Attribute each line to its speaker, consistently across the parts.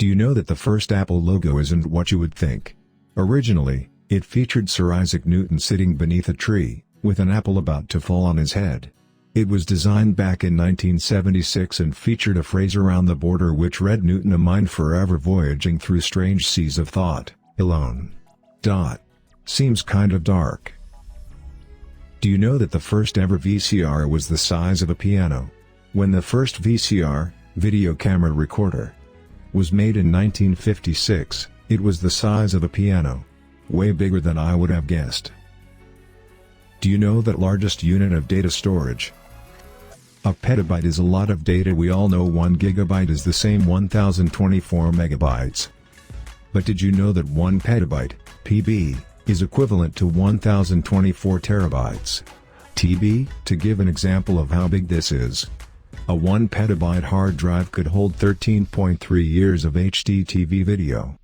Speaker 1: Do you know that the first Apple logo isn't what you would think? Originally, it featured Sir Isaac Newton sitting beneath a tree, with an apple about to fall on his head. It was designed back in 1976 and featured a phrase around the border which read, "Newton, a mind forever voyaging through strange seas of thought, alone." Seems kind of dark. Do you know that the first ever VCR was the size of a piano? When the first VCR, video camera recorder, was made in 1956, it was the size of a piano. Way bigger than I would have guessed. Do you know that largest unit of data storage? A petabyte is a lot of data. We all know 1 gigabyte is the same 1024 megabytes. But did you know that 1 petabyte, PB, is equivalent to 1024 terabytes, TB? To give an example of how big this is, a 1 petabyte hard drive could hold 13.3 years of HD TV video.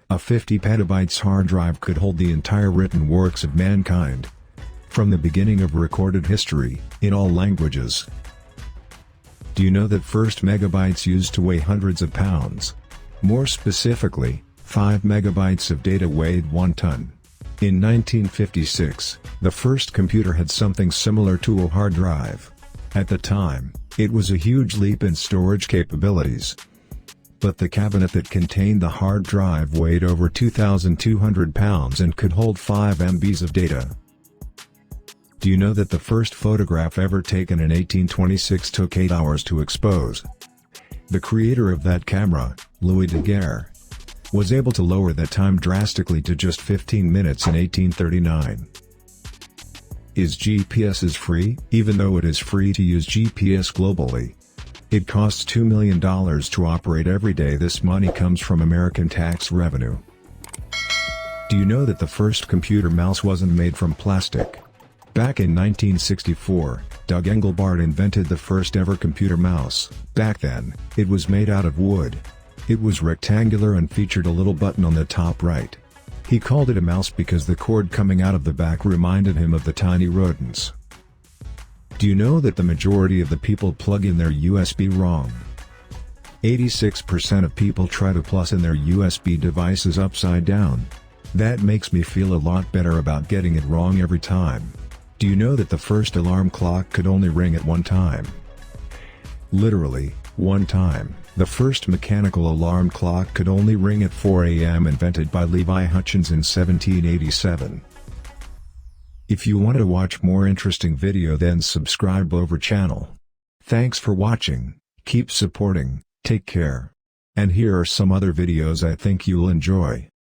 Speaker 1: A 50 petabytes hard drive could hold the entire written works of mankind, from the beginning of recorded history, in all languages. Do you know that first megabytes used to weigh hundreds of pounds? More specifically, 5 megabytes of data weighed 1 ton. In 1956, the first computer had something similar to a hard drive. At the time, it was a huge leap in storage capabilities. But the cabinet that contained the hard drive weighed over 2,200 pounds and could hold 5 MBs of data. Do you know that the first photograph ever taken in 1826 took 8 hours to expose? The creator of that camera, Louis Daguerre, was able to lower that time drastically to just 15 minutes in 1839. Is GPS free? Even though it is free to use GPS globally, it costs $2 million to operate every day. This money comes from American tax revenue. Do you know that the first computer mouse wasn't made from plastic? Back in 1964, Doug Engelbart invented the first ever computer mouse. Back then, it was made out of wood. It was rectangular and featured a little button on the top right. He called it a mouse because the cord coming out of the back reminded him of the tiny rodents. Do you know that the majority of the people plug in their USB wrong? 86% of people try to plus in their USB devices upside down. That makes me feel a lot better about getting it wrong every time. Do you know that the first alarm clock could only ring at 1 time? Literally, 1 time. The first mechanical alarm clock could only ring at 4 a.m. invented by Levi Hutchins in 1787. If you want to watch more interesting video, then subscribe over channel. Thanks for watching, keep supporting, take care. And here are some other videos I think you'll enjoy.